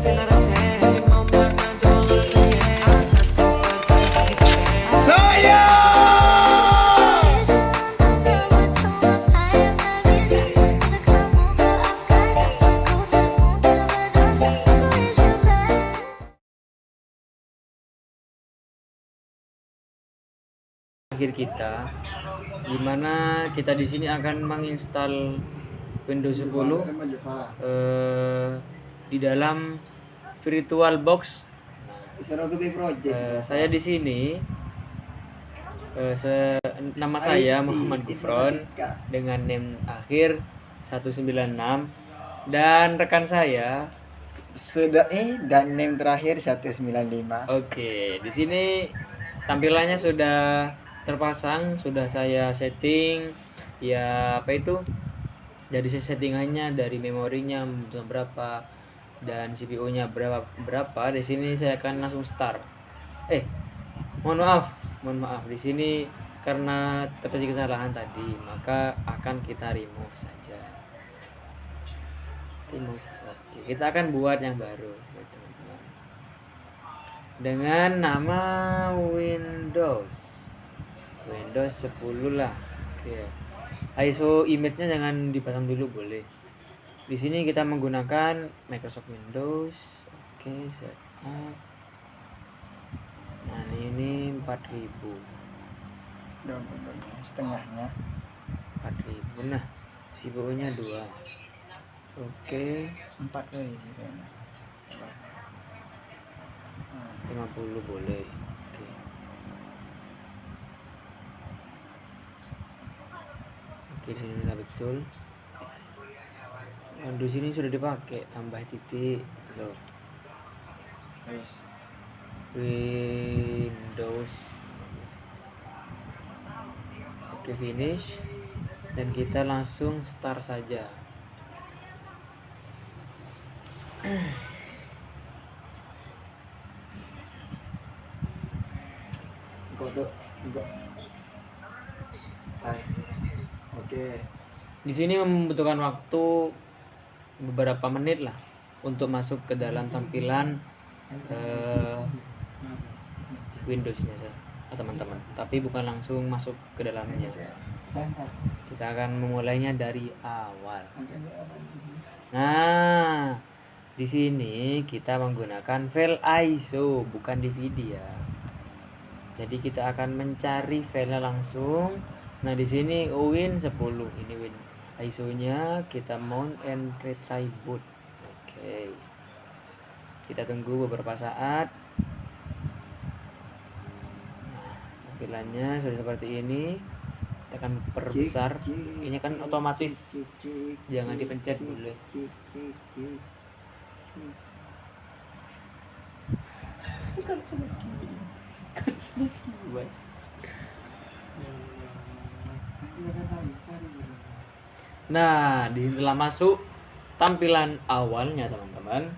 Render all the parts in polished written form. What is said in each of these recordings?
Akhir kita, dimana kita di sini akan menginstal Windows 10 di dalam VirtualBox. Saya di sini, nama saya Muhammad Gufron dengan name akhir 196 dan rekan saya dan name terakhir 195. Oke, di sini tampilannya sudah terpasang, sudah saya setting. Ya, apa itu? Dari settingannya, dari memorinya berapa dan CPU-nya berapa. Di sini saya akan langsung start. Mohon maaf. Di sini karena terjadi kesalahan tadi, maka akan kita remove saja. Oke, kita akan buat yang baru, teman-teman. Dengan nama Windows 10 lah. Oke. ISO image-nya jangan dipasang dulu, boleh. Di sini kita menggunakan Microsoft Windows. Oke, setup. Nah, ini 4000. Downloadnya setengahnya 4000. Nah, CPU-nya 2. Oke, 4 kali gitu. 50 boleh. Oke. Oke, di sini udah betul. Di sini sudah dipakai, tambah titik loh. Windows. Oke, finish. Dan kita langsung start saja. Oke. Di sini membutuhkan waktu beberapa menit lah untuk masuk ke dalam tampilan Windows-nya teman-teman. Tapi bukan langsung masuk ke dalamnya. Kita akan memulainya dari awal. Nah, di sini kita menggunakan file ISO, bukan DVD ya. Jadi kita akan mencari filenya langsung. Nah, di sini Win 10. Ini Win ISO-nya, kita mount and retry boot. Oke. Kita tunggu beberapa saat. Nah, tampilannya sudah seperti ini. Kita akan perbesar. Ini kan otomatis. Jangan dipencet boleh. Bukan semakin. Nah, di sini telah masuk tampilan awalnya, teman-teman.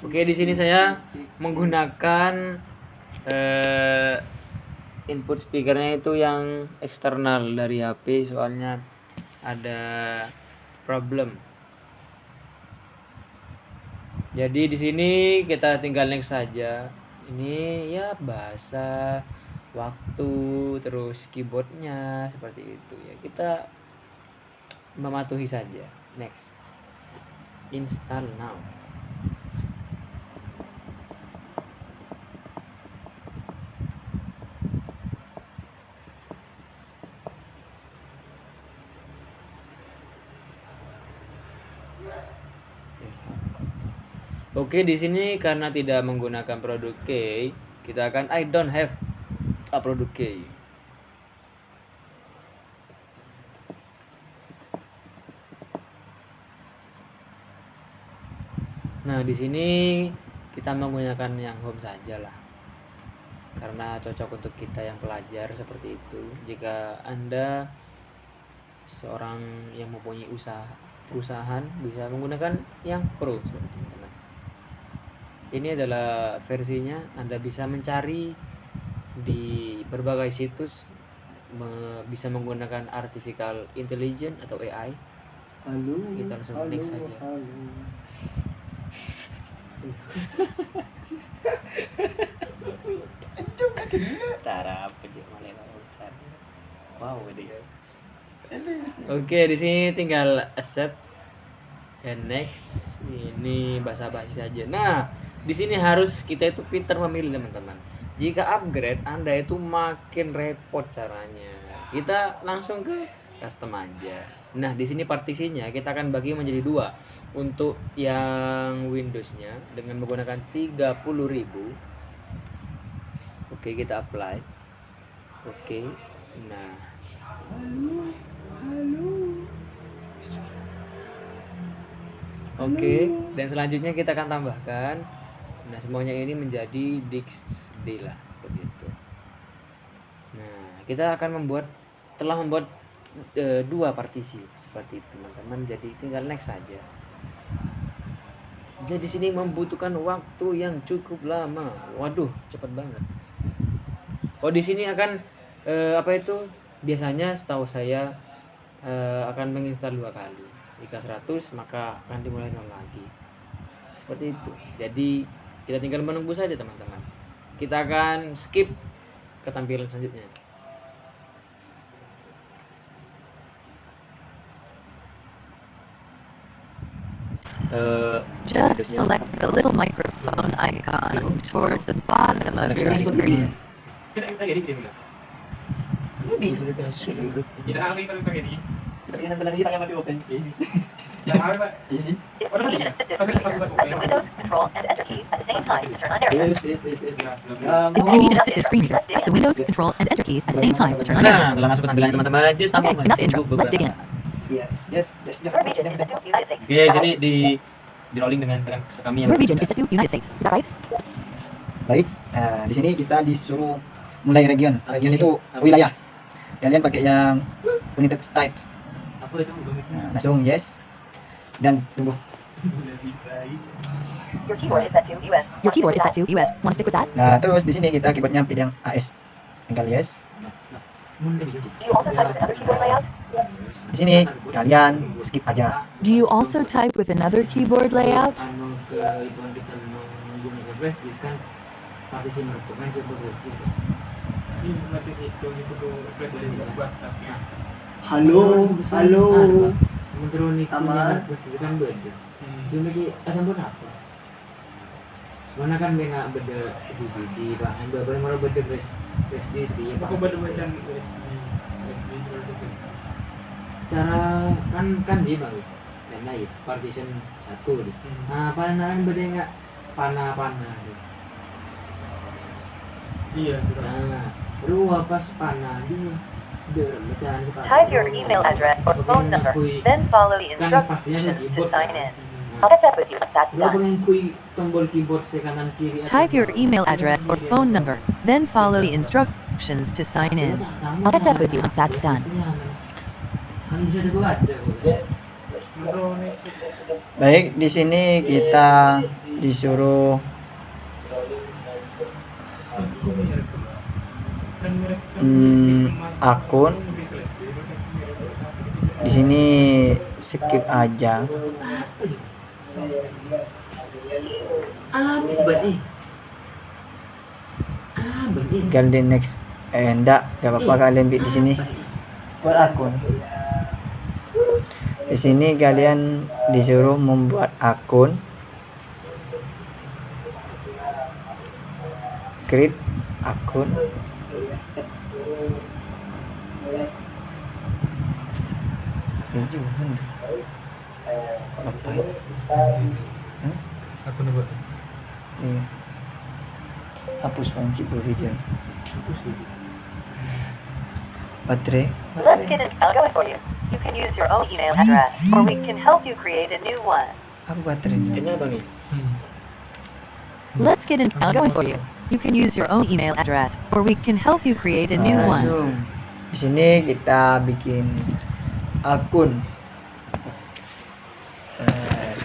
Oke, di sini saya menggunakan input speakernya itu yang eksternal dari HP, soalnya ada problem. Jadi di sini kita tinggal next saja. Ini ya bahasa, waktu, terus keyboardnya seperti itu ya. Kita mematuhi saja. Next. Install now. Oke, di sini karena tidak menggunakan produk key, kita akan I don't have a product key. Nah, di sini kita menggunakan yang home saja lah. Karena cocok untuk kita yang pelajar seperti itu. Jika Anda seorang yang mempunyai perusahaan bisa menggunakan yang pro seperti itu. Ini adalah versinya. Anda bisa mencari di berbagai situs, bisa menggunakan artificial intelligence atau AI. Halo. Kita langsung next saja. Halo. Tara apa sih malah besar. Wow dia. Oke, di sini tinggal accept and next. Ini basa-basi saja. Nah, di sini harus kita itu pintar memilih teman-teman. Jika upgrade Anda itu makin repot caranya. Kita langsung ke custom aja. Nah, di sini partisinya kita akan bagi menjadi dua. Untuk yang Windows-nya dengan menggunakan 30.000. Oke, kita apply. Oke. Nah, oke, dan selanjutnya kita akan tambahkan. Nah, semuanya ini menjadi DXD lah, seperti itu. Nah, kita akan telah membuat dua partisi seperti itu, teman-teman. Jadi tinggal next saja. Jadi di sini membutuhkan waktu yang cukup lama. Waduh, cepat banget. Oh, di sini akan apa itu? Biasanya setahu saya akan menginstal 2 kali. Jika 100 maka akan dimulai 0 lagi. Seperti itu. Jadi kita tinggal menunggu saja, teman-teman. Kita akan skip ke tampilan selanjutnya. Just select the little microphone icon towards the bottom of your screen. Kaya nang kita yang open. If you need an assistive screen reader, press the Windows, Control, and Enter keys at the same time to turn on AirPress. If you need an assistive screen reader, press the Windows, Control, and Enter keys at the same time to turn on AirPress. Nah, telah masuk ke tampilan teman-teman. Just Okay, enough intro. Let's dig in. Yes. Your region is set to United States. Oke, Is that sini right? di rolling dengan kami yang Your region is set to United States. Is that right? Baik, di sini kita disuruh mulai region. Region itu wilayah. Kalian pakai yang United States. Apa itu? Nah, langsung yes. Dan tunggu. Your keyboard is set to US. Your keyboard is set to US. Want to stick with that? Nah, terus di sini kita keyboardnya pilih yang AS. Tinggal yes. Do you also type with another keyboard layout? Di sini kalian skip aja. Do you also type with another keyboard layout? Anu ke itu kita menggunakan flash disk kan partisi merupakan coba flash disk kan. Ini partisi itu flash disk buat apa? Halo. Menurut Aman. flash disk kan beda. Dia lagi ada buat apa? Mana kan beda beda DVD bahan beberapa beda flash disk ya. Aku beda macam flash disk. Cara kan dia bang karena ya partition 1 gitu. Nah panah beda nggak panah gitu. Iya betul. Nah dua pas panah dia Type your email address or phone number, then follow the instructions to sign in. I'll catch up with you once that's Kalau done. pengen kui tombol keyboard saya kanan kiri. Type your email address or phone number, then follow the instructions to sign in. I'll catch up with you once that's done. Kan bisa ada. Baik, di sini kita disuruh akun. Di sini skip aja. Tinggal di next. Enggak apa-apa kalian di sini. Buat akun. Di sini kalian disuruh membuat akun. Create akun. Ini juga apa ini? Akun apa? Iya. Hapus keyboard video. Baterai. Let's get it. I'll go it for you. You can use your own email address, or we can help you create a new one. Apa baterainya? Ini apa nih? Let's get an outgoing for you. You can use your own email address, or we can help you create a new one. Langsung. Di sini kita bikin akun.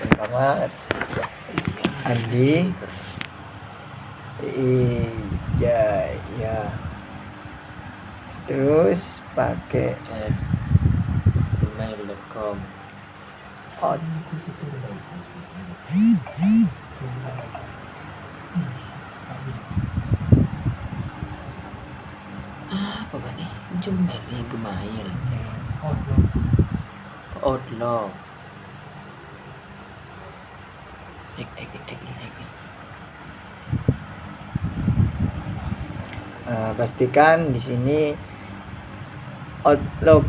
Selamat Andi Ijaya. Terus pakai @gmail.com. out. Apa ba nih? Jumel ya gemail. Outlaw. Pastikan di sini outlook.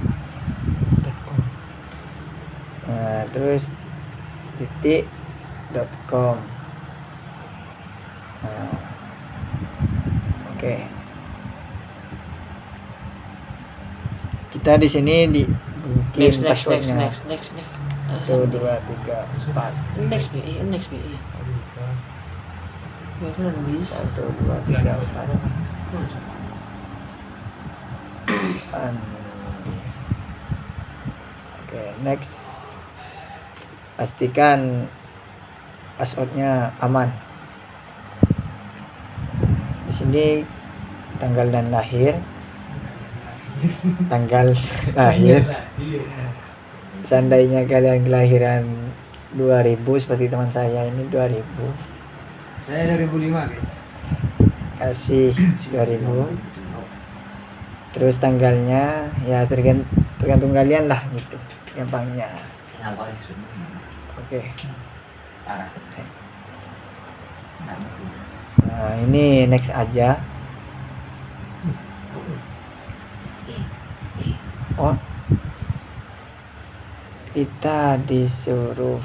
Terus .com. Oke. Kita di sini di Next. passwordnya. 1, 2, 3, 4. Next BI. Biasa udah bisa. 1, 2, 3, 4. Oke, next. Pastikan passwordnya aman. Di sini tanggal dan lahir. Tanggal lahir. Seandainya kalian kelahiran 2000 seperti teman saya ini 2000. Saya 2005 guys. Kasih 2000. Terus tanggalnya ya tergantung kalian lah gitu. Gampangnya. Oke. Nah, ini next aja. Oh. Kita disuruh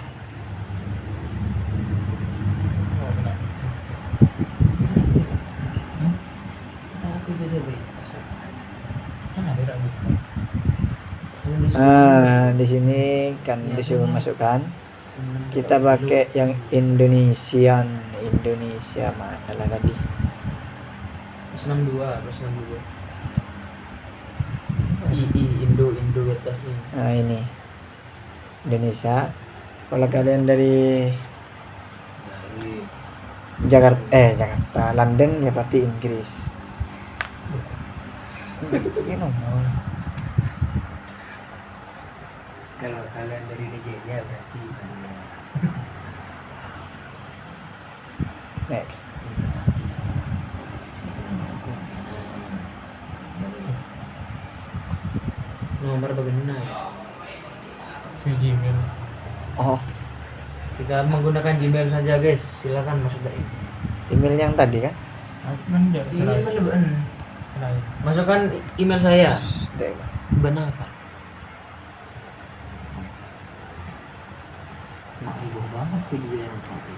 di sini kan disuruh masukkan. Kita pakai yang Indonesia mana lah tadi? Plus 62. Indo ke atas nih. Nah, ini Indonesia. Kalau kalian dari Jakarta, London ya berarti Inggris. Ini nomor. Kalau kalian dari Nigeria berarti Next. nomor bagaimana ya? Gmail. Oh, Kita menggunakan Gmail saja guys. Silakan masuk dari email yang tadi kan? Kan ya Masukkan email saya. Sudah. Benar Pak. Heboh banget video yang tadi.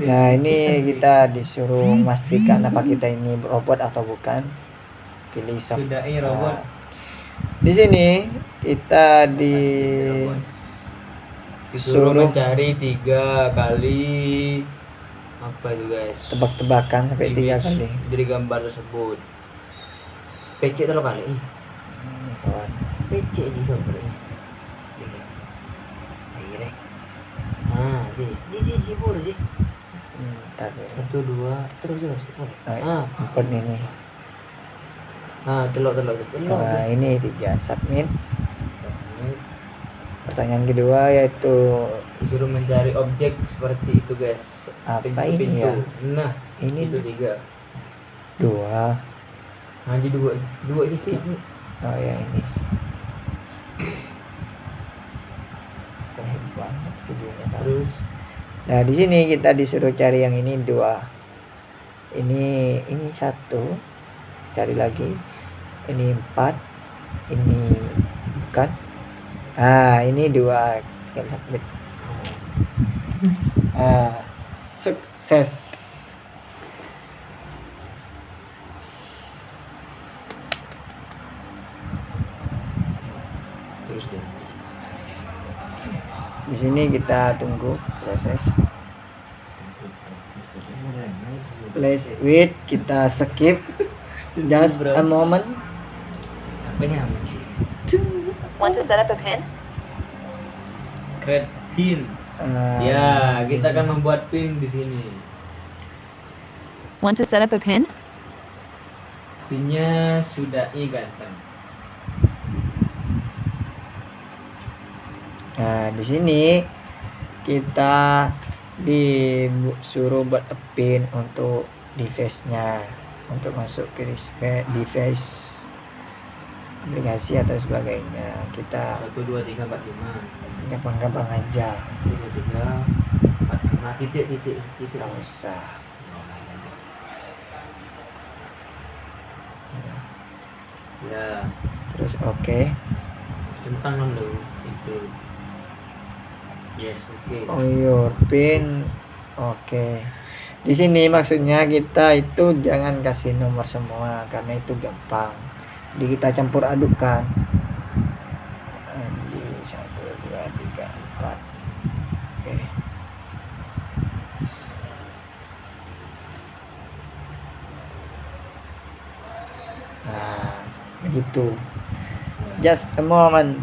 Nah, ini kita disuruh memastikan apa kita ini robot atau bukan. Pilih soft. Sudah ini robot. Di sini kita Disuruh disuruh mencari 3 kali apa itu guys? tebak-tebakan sampai 3 Image kali. dari gambar tersebut. PC terlalu kali. Ini kawan. PC aja gambar ini. Ayo Ah, ji pur ji. Ntar ya. 1 2 terus boleh. Oh, empat ini. Telok. Nah, ini 3 submit. Submit. Pertanyaan kedua yaitu Disuruh mencari objek seperti itu guys. Apa Pintu-pintu. ini ya? Nah, Ini itu 3. 2. Jadi 2 aja submit. Oh ya ini. Keren banget videonya. Terus Nah, di sini kita disuruh cari yang ini 2. Ini 1. Cari lagi. Ini 4. Ini bukan. Ini 2. Tinggal submit. Sukses. terus deh. Di sini kita tunggu proses. Let's wait, kita skip just a moment. Apanya? Want to set up a pin? Create pin. Ah, Ya, kita akan membuat pin di sini. Want to set up a pin? Pinnya sudah ganteng. Nah, di sini kita disuruh buat a pin untuk device-nya, untuk masuk ke device aplikasi atau sebagainya. Kita 1 2 3 4 5. gampang-gampang aja, 1 2 3 4 5 titik. nggak usah. Ya, Terus oke. centang dulu itu. Yes, oke. Oh, your pin. Oke. Di sini maksudnya kita itu jangan kasih nomor semua karena itu gampang. Jadi kita campur adukkan. Di 1 2 3 4. Oke. Nah, begitu. Just a moment.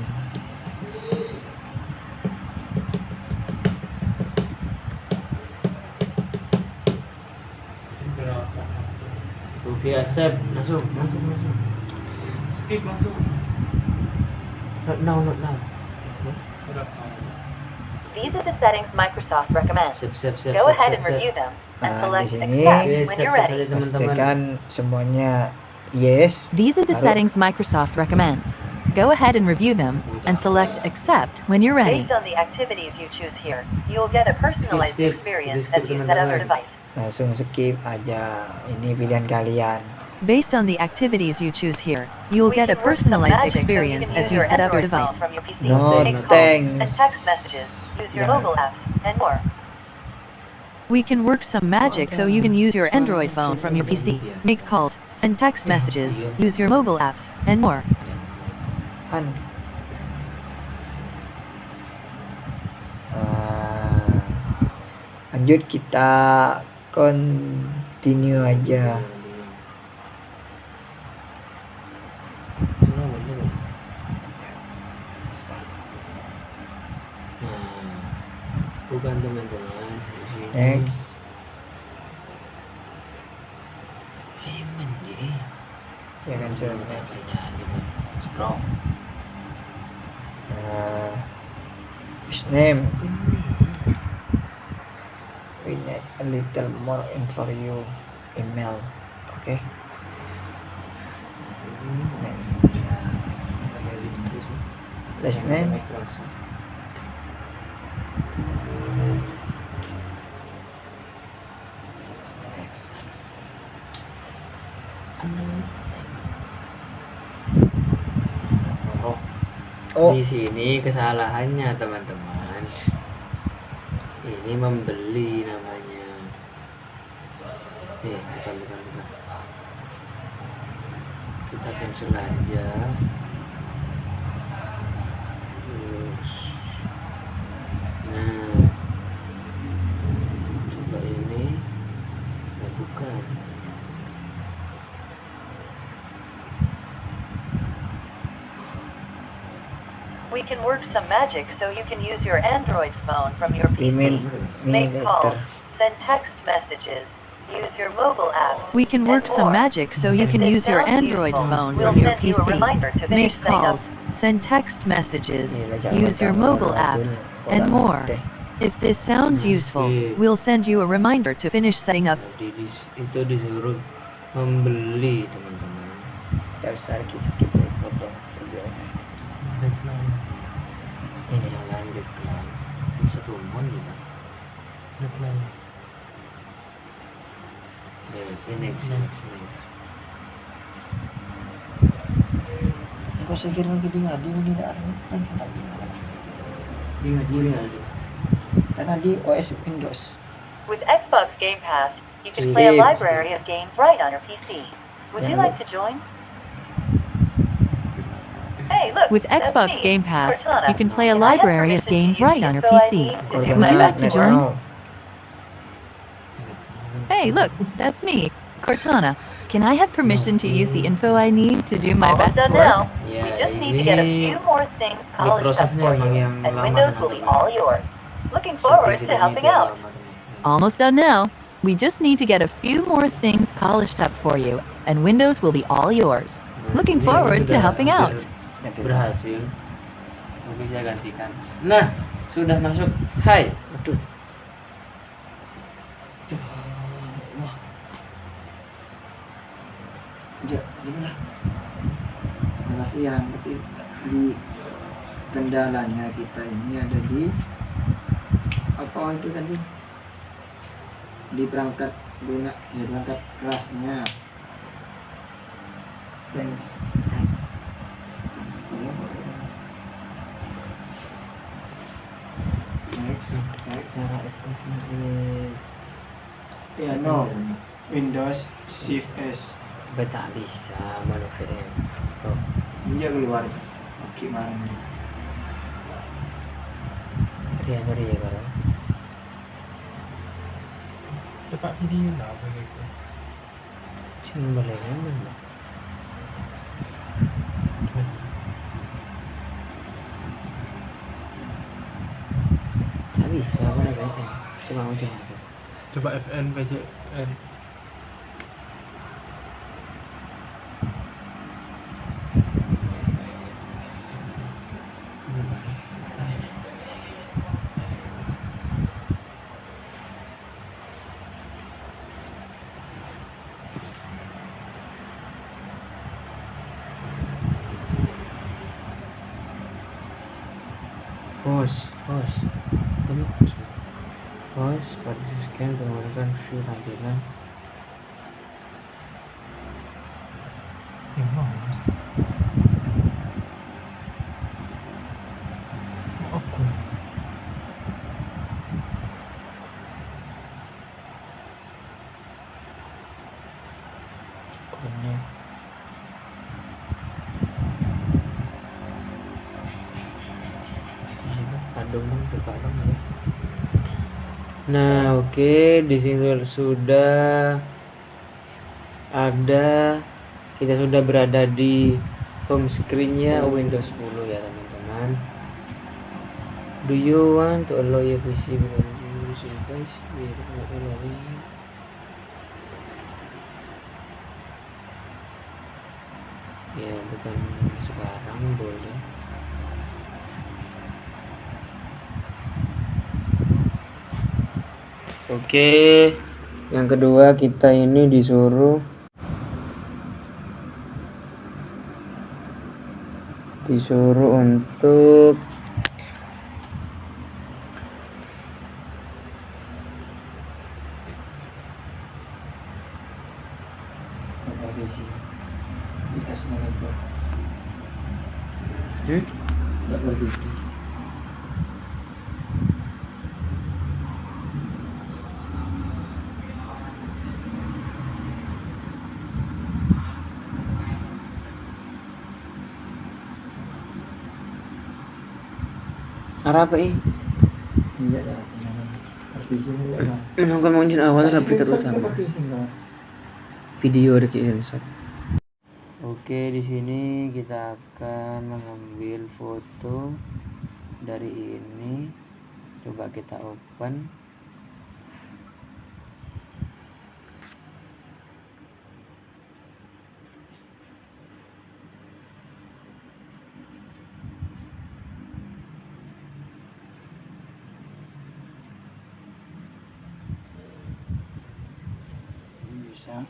Berapa? Oke, accept. Masuk. Skip langsung. Not now. Berapa? These are the settings Microsoft recommends. Sip. Go ahead and review them and Nah, select di sini accept Oke, when you're siap ready. saja teman-teman. Pastikan semuanya yes. These are the Harus- settings Microsoft recommends. Go ahead and review them and select accept when you're ready. Based on the activities you choose here, you'll get a personalized Skip. experience Skip, as you set up your teman-teman. device. Langsung skip aja. Ini pilihan kalian. Based on the activities you choose here, you'll get a personalized experience as you set up your device. No Make calls, thanks. send text messages, use your Jangan. mobile apps, and more. We can work some magic so you can use your Android phone from your PC, make calls, send text messages, use your mobile apps, and more. Han. Lanjut kita continue aja. Nah, bukan teman-teman di sini. Next. Ayo mandi. Ya kan sudah next. Strong. His name. We need a little more info for you. Email. Okay. Next. Last name. Next. Oh, Di sini kesalahannya teman-teman. Ini membeli namanya. Bukan. Kita cancel aja. Terus, nah, coba ini. Nah, bukan. We can work some magic so you can use your Android phone from your email PC. me Make later. calls, send text messages, use your mobile apps. We can work some magic so you can use your Android phone from your PC. Make calls, send text messages, use your mobile apps, and more. If this sounds useful, we'll send you a reminder to finish setting up. Itu disuruh membeli teman-teman. Tidak usah lagi skip potong videonya. Deadline. Ini yang lain decline. Ini satu mon juga. Deadline. Oke, next. Kau sekir lagi di ngadi ini Dihadiri aja. karena di OS Windows. With Xbox Game Pass, you can play a Games. library of games right on your PC. Would you Yeah. like to join? Hey, look. With that's Xbox me, Game Pass, Cortana. you can play a And I have library of permission to games use right it, on your so I PC. need to do Would you my like to best. join? Hey, Hey, look, that's me, Cortana. Can I have permission to use the info I need to do my best Almost done work? now. Ya, We just need to get a ini few more things polished up Microsoftnya for emang you, yang and lama Windows will be teman-teman. all yours. Looking Setting forward to settingnya helping itu yang out. lama teman. Almost done now. We just need to get a few more things polished up for you, and Windows will be all yours. Looking Ini forward to sudah helping hampir out. berhasil. Mungkin saya gantikan. Nah, sudah masuk. Hai. Aduh. Gimana? Makasih ya, berarti di kendalanya kita ini ada di apa itu tadi? Di perangkat lunak, ya perangkat kerasnya. Thanks. Cara SS ini Ya no, Windows Shift S. beta bisa malu VM. Oh, Dia keluar. Oke, marah. ria ya kalau. Dapat video lah apa guys. Cing bolehnya mana? Tak bisa mana VM. Cuma ujung aku. Coba FN PJN. Ini pause pada scan menggunakan view tampilan. Mas. Oke. Kurangnya Nah, oke, di sini sudah ada, kita sudah berada di home screen-nya Windows 10 ya teman-teman. Do you want to allow your PC with use device? We will allow you. Ya, bukan sekarang boleh. Oke, yang kedua kita ini disuruh untuk arah apa ih? Iya dah. Artisan lah. Menunggu mengunjung awal tapi terutama video ada screenshot. Oke, di sini kita akan mengambil foto dari ini. Coba kita open. Bisa.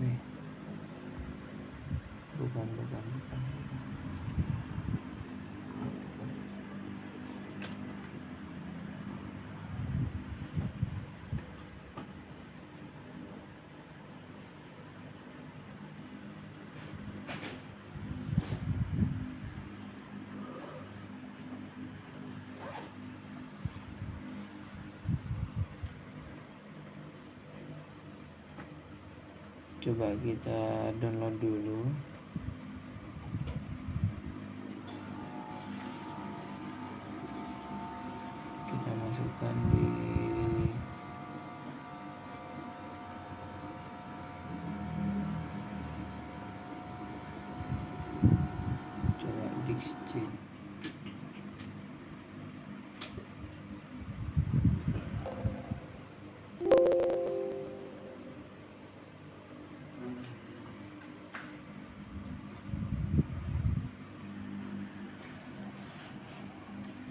Nih. Bukan. Coba kita download dulu. Kita masukkan di DXC.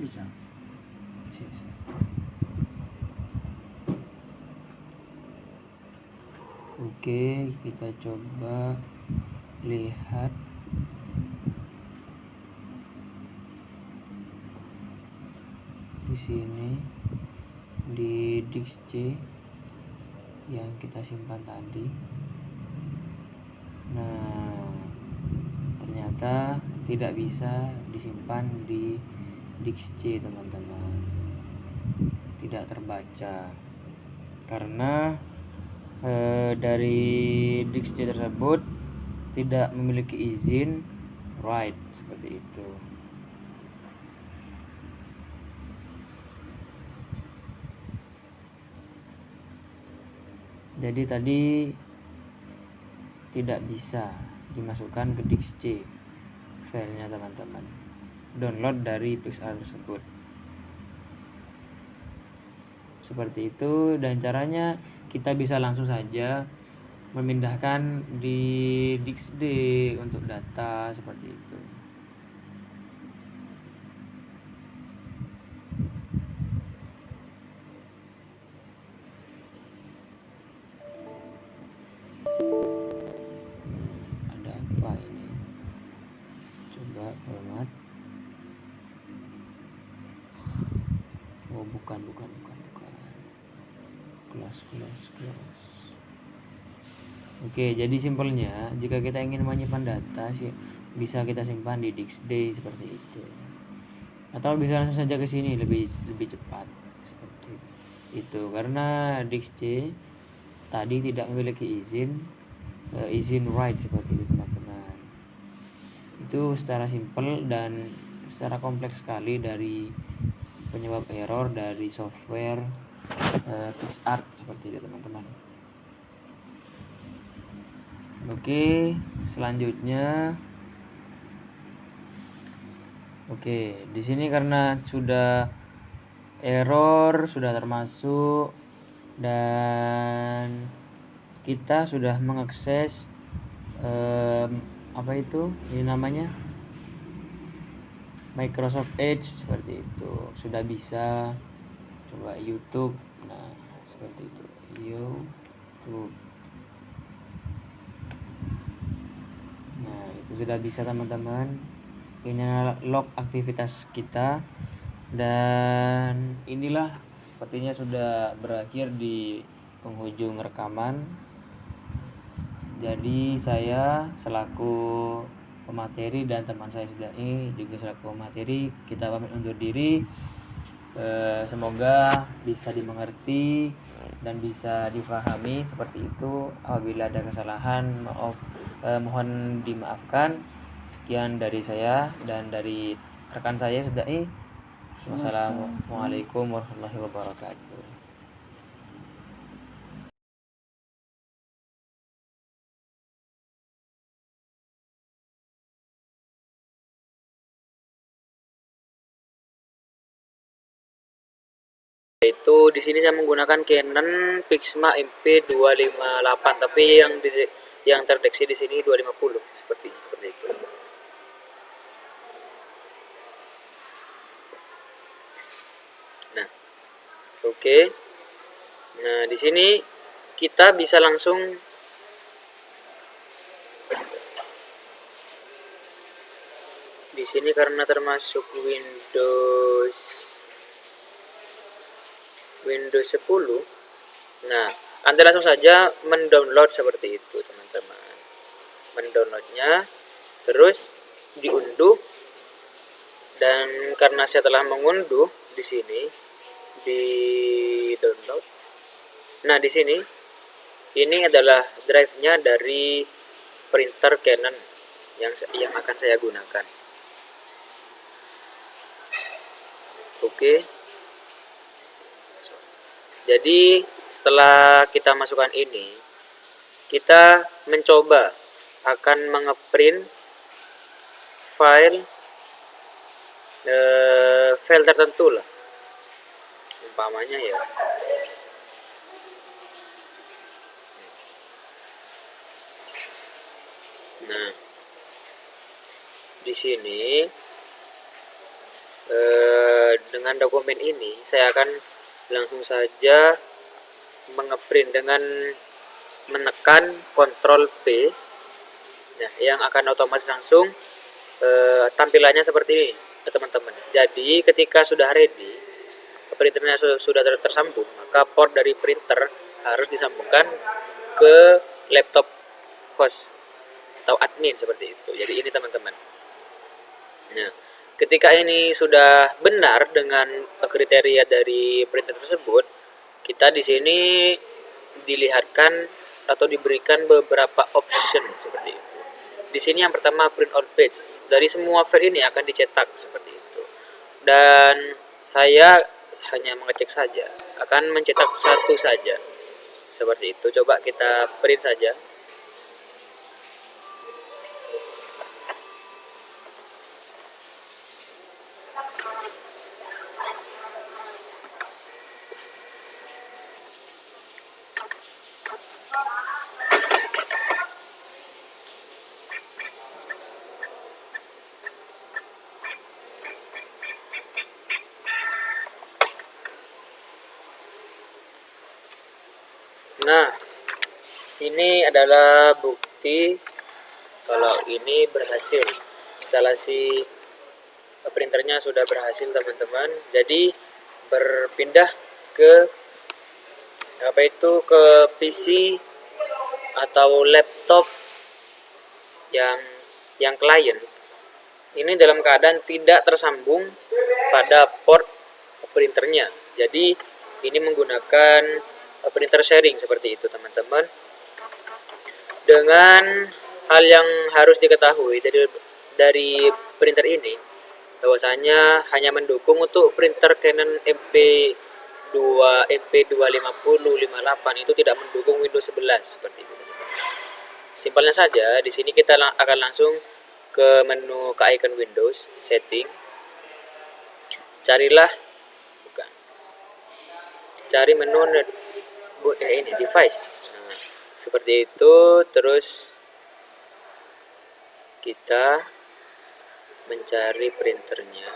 Bisa. Oke, kita coba lihat di sini di DXC yang kita simpan tadi. Nah, ternyata tidak bisa disimpan di DXC, teman-teman. Tidak terbaca karena dari DXC tersebut tidak memiliki izin write seperti itu. Jadi tadi tidak bisa dimasukkan ke DXC filenya, teman-teman. Download dari PixArt tersebut. Seperti itu, dan caranya kita bisa langsung saja memindahkan di DXD untuk data seperti itu. Ada apa ini? Coba format. Oh, bukan. Kelas. Oke, jadi simpelnya jika kita ingin menyimpan data sih bisa kita simpan di DXD seperti itu. Atau bisa langsung saja ke sini lebih cepat seperti itu. Karena DXC tadi tidak memiliki izin write seperti itu, teman-teman. Itu secara simpel dan secara kompleks sekali dari penyebab error dari software PixArt seperti itu, teman-teman. Oke, selanjutnya. Oke, di sini karena sudah error sudah termasuk dan kita sudah mengakses apa itu? Ini namanya Microsoft Edge seperti itu. Sudah bisa coba YouTube. Nah, seperti itu. YouTube. Nah, itu sudah bisa, teman-teman. Ini log aktivitas kita, dan inilah sepertinya sudah berakhir di penghujung rekaman. Jadi saya selaku pemateri dan teman saya Sudai juga selaku pemateri, kita pamit undur diri. Semoga bisa dimengerti dan bisa difahami seperti itu. Apabila ada kesalahan, mohon dimaafkan. Sekian dari saya dan dari rekan saya Sudai. Wassalamualaikum warahmatullahi wabarakatuh. Itu di sini saya menggunakan Canon Pixma MP258, tapi yang terdeteksi di sini 250 seperti itu. Nah, oke. Nah, di sini kita bisa langsung di sini karena termasuk Windows 10. Nah, Anda langsung saja mendownload seperti itu, teman-teman. Mendownloadnya, terus diunduh, dan karena saya telah mengunduh di sini di download. Nah, di sini ini adalah drive-nya dari printer Canon yang akan saya gunakan. Oke. Jadi setelah kita masukkan ini, kita mencoba akan mengeprint file file tertentu lah, umpamanya ya. Nah, di sini dengan dokumen ini saya akan langsung saja mengeprint dengan menekan Ctrl P. Nah, yang akan otomatis langsung tampilannya seperti ini, teman-teman. Jadi ketika sudah ready, printernya sudah tersambung, maka port dari printer harus disambungkan ke laptop host atau admin seperti itu. Jadi ini teman-teman. Nah, ketika ini sudah benar dengan kriteria dari printer tersebut, kita di sini dilihatkan atau diberikan beberapa option seperti itu. Di sini yang pertama print on page. Dari semua file ini akan dicetak seperti itu. Dan saya hanya mengecek saja, akan mencetak satu saja. Seperti itu. Coba kita print saja. Nah, ini adalah bukti kalau ini berhasil. Instalasi printernya sudah berhasil, teman-teman. Jadi berpindah ke ke PC atau laptop yang klien. Ini dalam keadaan tidak tersambung pada port printernya. Jadi ini menggunakan printer sharing seperti itu, teman-teman. Dengan hal yang harus diketahui dari printer ini, bahwasanya hanya mendukung untuk printer Canon MP25058 itu tidak mendukung Windows 11 seperti itu, teman-teman. Simpelnya saja, di sini kita akan langsung ke menu ke icon Windows, setting. Cari menu ini device. Nah, seperti itu. Terus kita mencari printernya,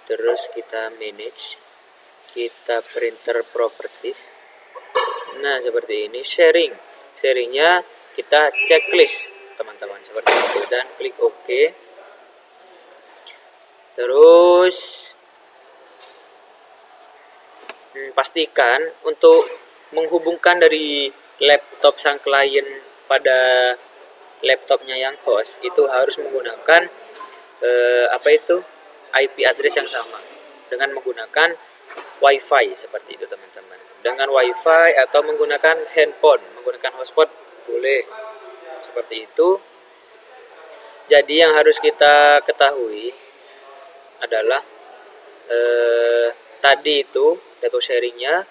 terus kita manage, kita printer properties. Nah, seperti ini. Sharingnya kita checklist, teman-teman, seperti itu, dan klik OK. Terus pastikan untuk menghubungkan dari laptop sang klien pada laptopnya yang host itu harus menggunakan IP address yang sama dengan menggunakan WiFi seperti itu, teman-teman. Dengan WiFi atau menggunakan handphone, menggunakan hotspot boleh seperti itu. Jadi yang harus kita ketahui adalah tadi itu data sharingnya,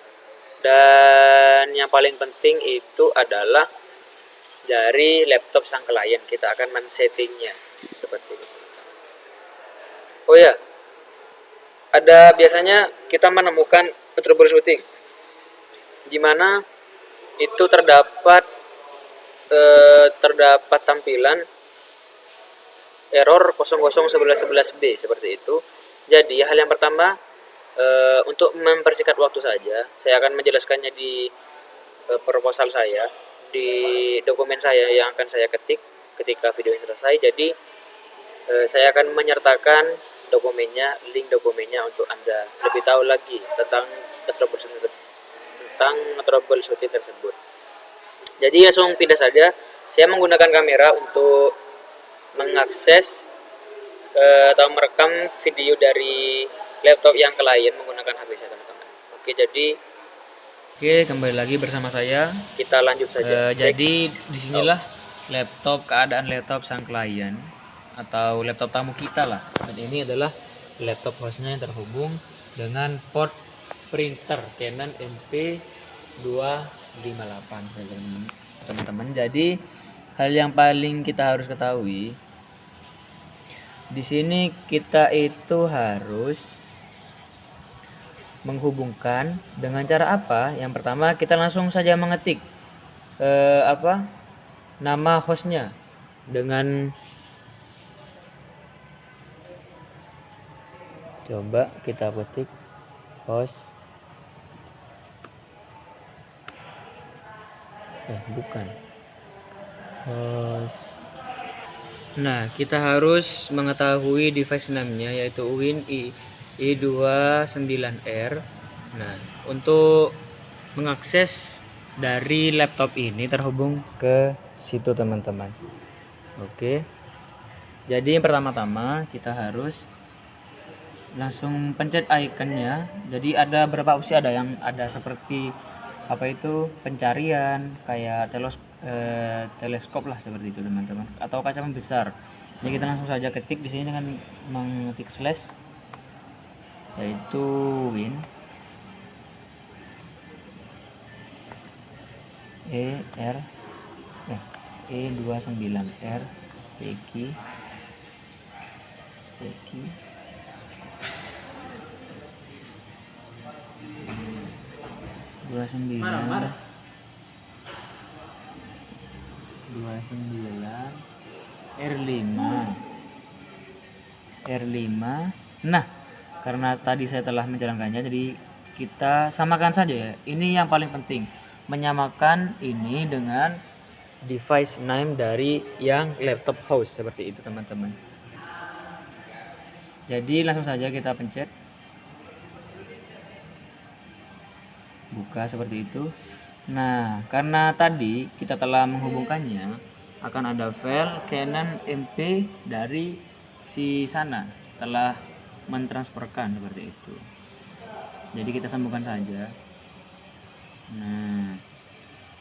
dan yang paling penting itu adalah dari laptop sang klien. Kita akan men-settingnya seperti itu. Oh ya, biasanya kita menemukan troubleshooting di mana itu terdapat tampilan error 001111B seperti itu. Jadi hal yang pertama, untuk mempersingkat waktu saja, saya akan menjelaskannya di proposal saya, di dokumen saya yang akan saya ketik ketika video ini selesai. Jadi saya akan menyertakan link dokumennya untuk Anda lebih tahu lagi tentang troubleshooting tersebut. Jadi langsung pindah saja. Saya menggunakan kamera untuk mengakses atau merekam video dari laptop yang klien menggunakan HP saya, teman-teman. Oke, kembali lagi bersama saya. Kita lanjut saja. Jadi disinilah keadaan laptop sang klien atau laptop tamu kita lah. Dan ini adalah laptop hostnya yang terhubung dengan port printer Canon MP258, teman-teman. Jadi hal yang paling kita harus ketahui Di sini kita itu harus menghubungkan dengan cara apa? Yang pertama kita langsung saja mengetik nama hostnya dengan coba kita ketik host bukan host. Nah, kita harus mengetahui device name-nya yaitu Win i29R. Nah, untuk mengakses dari laptop ini terhubung ke situ teman-teman. Oke. Jadi pertama-tama kita harus langsung pencet ikonnya. Jadi ada beberapa opsi, ada yang ada seperti pencarian kayak teleskop lah seperti itu teman-teman, atau kaca pembesar. Jadi kita langsung saja ketik di sini dengan mengetik slash yaitu win e29r peki 29 R5. Nah, karena tadi saya telah menjalankannya, jadi kita samakan saja ya. Ini yang paling penting, menyamakan ini dengan device name dari yang laptop host seperti itu teman-teman. Jadi langsung saja kita pencet buka seperti itu. Nah, karena tadi kita telah menghubungkannya, akan ada file Canon MP dari si sana telah mentransferkan seperti itu. Jadi kita sambungkan saja. Nah,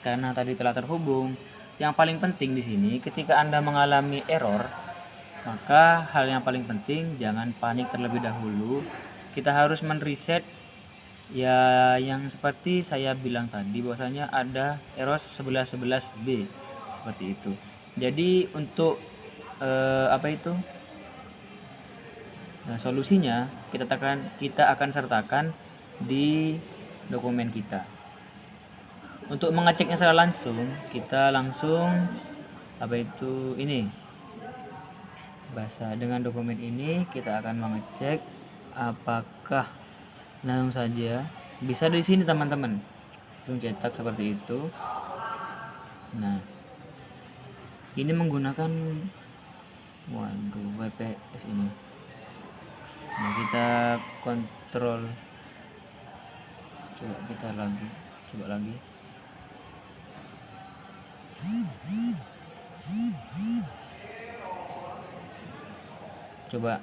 karena tadi telah terhubung, yang paling penting di sini ketika Anda mengalami error, maka hal yang paling penting jangan panik terlebih dahulu. Kita harus men-reset ya, yang seperti saya bilang tadi bahwasanya ada error 1111B seperti itu. Jadi untuk solusinya kita akan sertakan di dokumen kita. Untuk mengeceknya secara langsung, kita langsung dengan dokumen ini kita akan mengecek apakah langsung saja bisa di sini teman-teman, langsung cetak seperti itu. Nah, ini menggunakan WPS ini. Nah, kita kontrol, coba lagi. Coba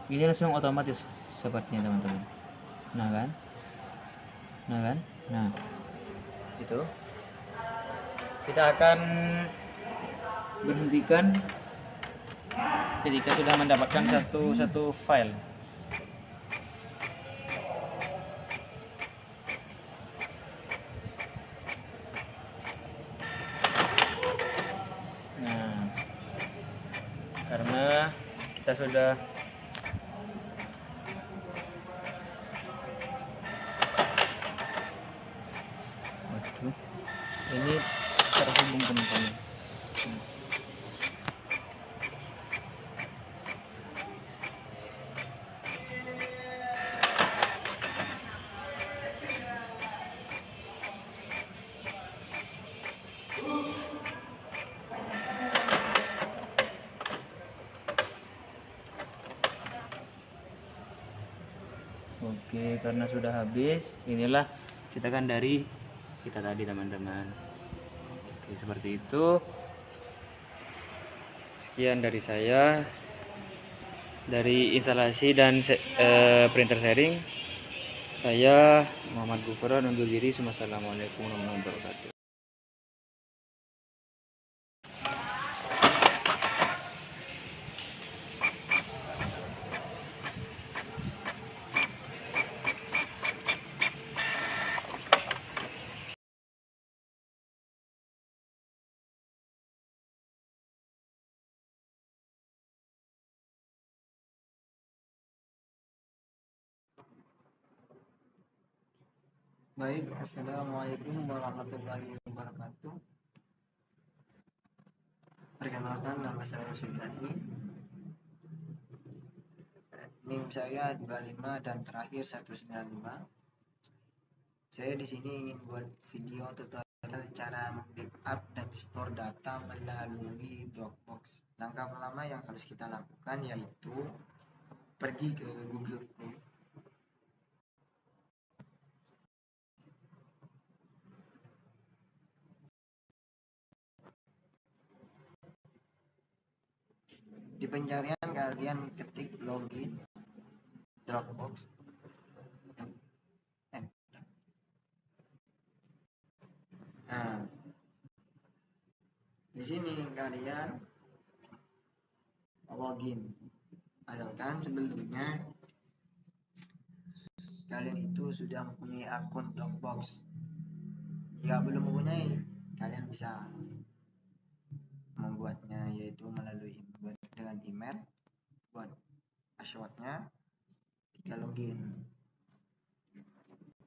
ini langsung otomatis sepertinya teman-teman. Nah kan, itu kita akan berhentikan ketika sudah mendapatkan satu file. Nah, karena kita sudah ini terhubung teman-teman. Oke, karena sudah habis, inilah cetakan dari kita tadi teman-teman. Oke, seperti itu. Sekian dari saya, dari instalasi dan printer sharing. Saya Muhammad Gufron undur diri. Wassalamualaikum warahmatullahi wabarakatuh. Baik, assalamualaikum warahmatullahi wabarakatuh. Perkenalkan, nama saya Sudani. NIM saya 25 dan terakhir 195. Saya di sini ingin buat video tutorial cara backup dan store data melalui Dropbox. Langkah pertama yang harus kita lakukan yaitu pergi ke Google Chrome. Di pencarian kalian ketik login Dropbox. Nah, di sini kalian login. Asalkan sebelumnya kalian itu sudah mempunyai akun Dropbox. Jika belum mempunyai, kalian bisa membuatnya yaitu melalui dengan email, buat passwordnya, tinggal login.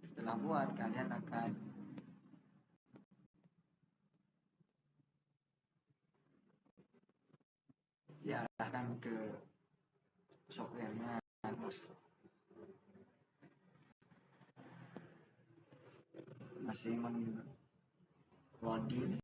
Setelah buat, kalian akan diarahkan ke softwarenya. Masih loading.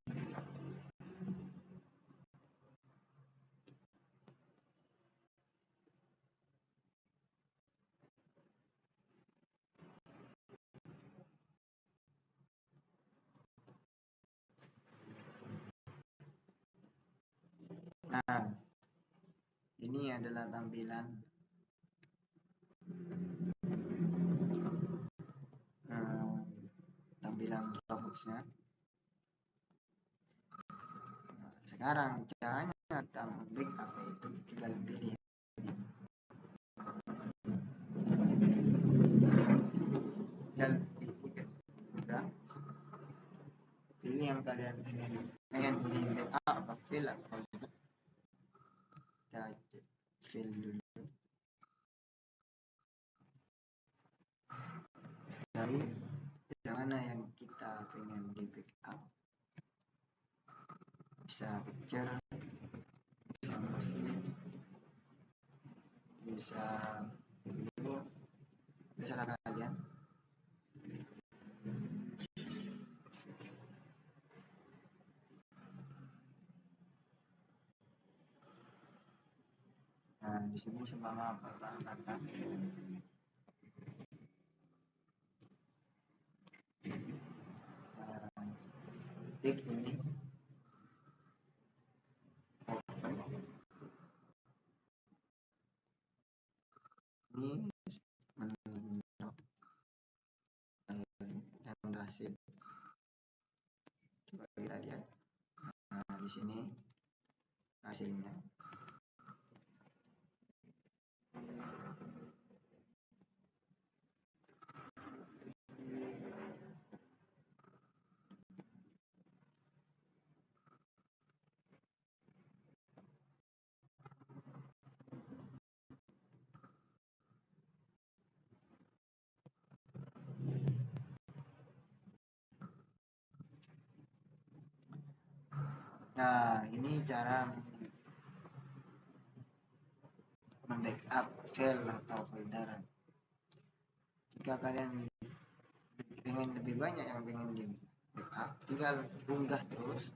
Nah, ini adalah tampilan Dropbox-nya. Nah, sekarang caranya kita backup itu tinggal pilih. Pilih yang kalian pengen di backup atau file atau kita file dulu. Lalu yang mana yang kita pengen di backup, bisa picture, bisa musik, bisa video, bisa kalian. Nah, di sini seumpama kata-kata ketik ini open. Ini yang berhasil. Coba kita lihat. Nah, di sini hasilnya. Nah, ini cara membackup file atau folder. Jika kalian pengen lebih banyak yang pengen di backup, tinggal unggah terus.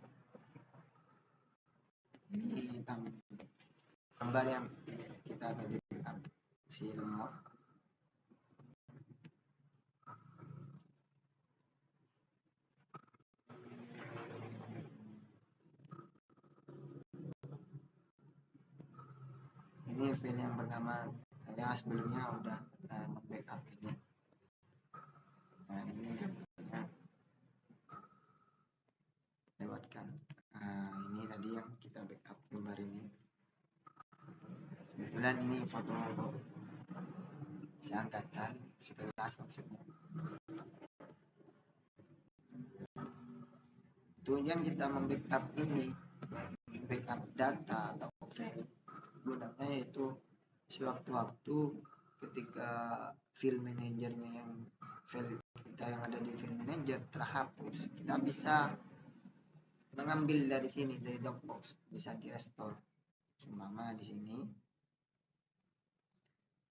Ini gambar yang kita tadi backup, si remote. Ini file yang pertama, saya sebelumnya udah backup ini. Nah, ini lewatkan. Nah, ini tadi yang kita backup gambar ini. Kebetulan ini foto seangkatan, sekelas maksudnya. Tujuan kita membackup ini, backup data atau file, gunanya yaitu sewaktu-waktu ketika file manajernya yang file kita yang ada di file manager terhapus, kita bisa mengambil dari sini, dari Dropbox, bisa di restore. Seumpama di sini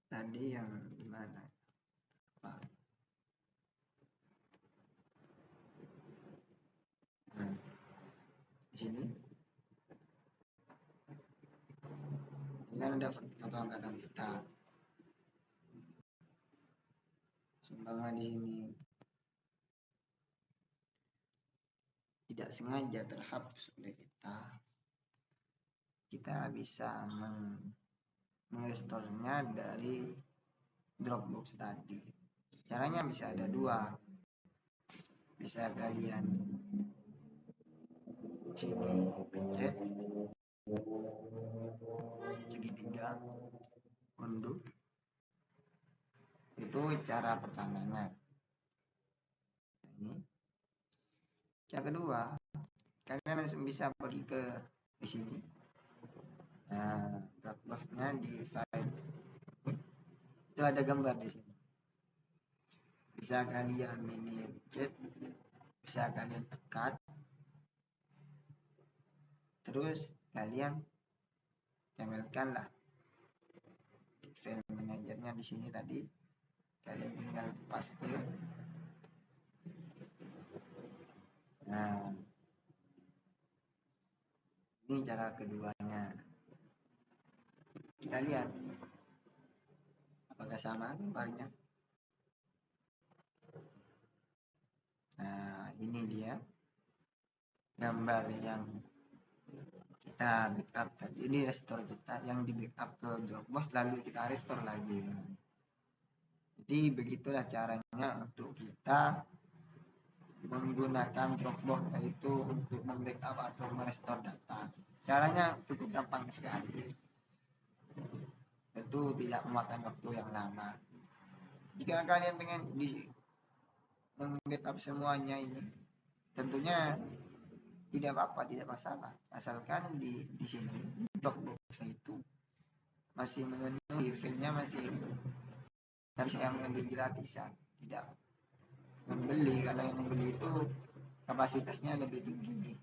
tadi yang di mana, di sini ini kan ada foto angkatan kita. Seumpama di sini tidak sengaja terhapus oleh kita bisa merestorenya dari Dropbox tadi. Caranya bisa ada dua, bisa kalian sini pencet segitiga undo, itu cara pertamanya. Ini yang kedua, kalian langsung bisa pergi ke di sini. Nah, Dropbox-nya di file itu ada gambar di sini. Bisa kalian ini pencet, bisa kalian tekan, terus kalian tempelkanlah di file manajernya di sini tadi. Kalian tinggal paste. Nah, ini cara keduanya. Kita lihat apakah sama gambarnya. Nah, ini dia gambar yang kita backup tadi. Ini restore kita yang di backup ke Dropbox, lalu kita restore lagi. Jadi begitulah caranya untuk kita menggunakan Dropbox, yaitu untuk membackup atau merestore data. Caranya cukup gampang sekali, tentu tidak memakan waktu yang lama. Jika kalian pengen membackup semuanya ini, tentunya tidak apa-apa, tidak masalah, asalkan di sini Dropbox itu masih memenuhi filenya, masih harus yang mengambil gratisan, tidak membeli. Kalau yang membeli itu kapasitasnya lebih tinggi,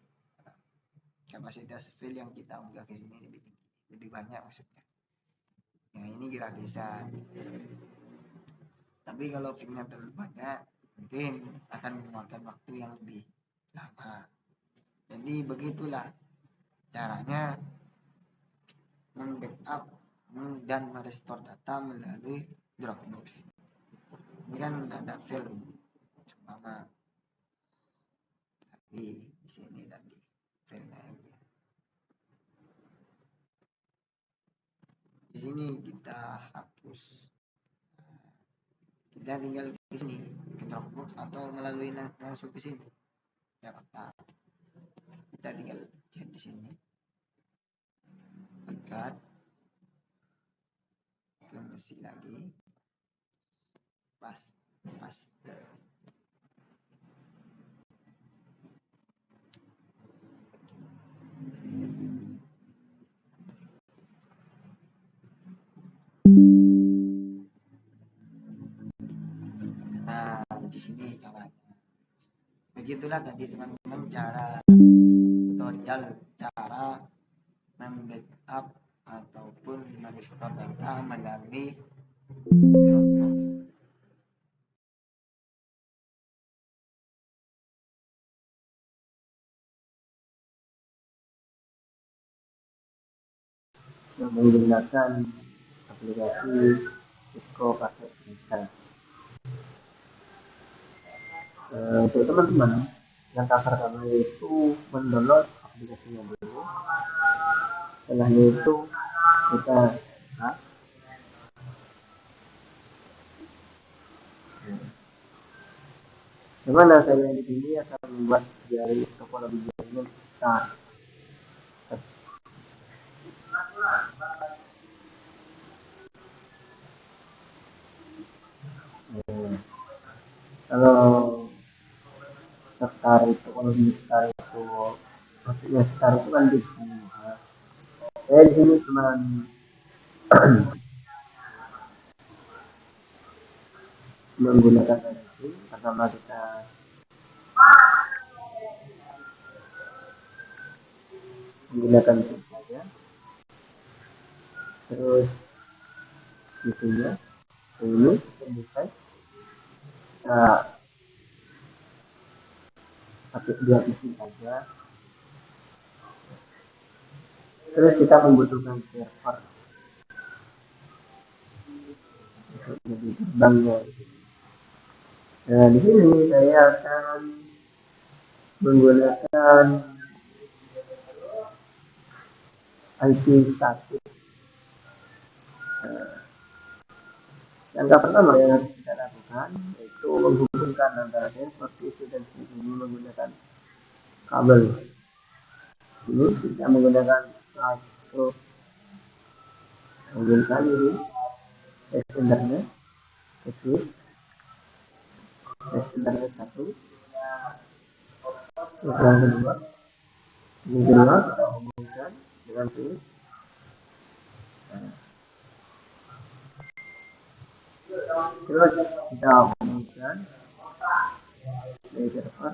kapasitas file yang kita unggah ke sini lebih tinggi, lebih banyak maksudnya. Yang ini gratisan. Tapi kalau filenya terlalu banyak, mungkin akan memakan waktu yang lebih lama. Jadi begitulah caranya membackup dan merestore data melalui Dropbox. Ini kan ada file sama di sini tadi filenya. Di sini kita hapus. Kita tinggal ke sini ke Dropbox atau melalui langsung ke sini. Ya apa? Kita tinggal chat di sini. Angkat. Kembali lagi. Paste. Nah, di sini caranya. Begitulah tadi teman-teman cara tutorial cara membackup ataupun merestore data melalui Dropbox. Yang menggunakan aplikasi Cisco pakai kita. Untuk teman-teman yang cover kami itu mendownload aplikasinya dulu. Setelah itu kita bagaimana saya di sini akan membuat dari topologi jaringan besar. Kalau sekitar itu, kalau sekitar itu maksudnya sekitar itu kan di sini. Saya di sini cuman menggunakan racing. Pertama kita menggunakan chip saja, terus isinya ini device kita pakai 2 isi saja. Terus kita membutuhkan server untuk jadi terbangnya. Nah, di sini saya akan menggunakan IP static. Langkah pertama yang harus kita lakukan yaitu menghubungkan antara server PC dan PC ini menggunakan kabel. Ini kita menggunakan satu hubungkan ini internet, internet 1. Yang kedua, kita hubungkan dengan switch. Terus kita hubungkan dari server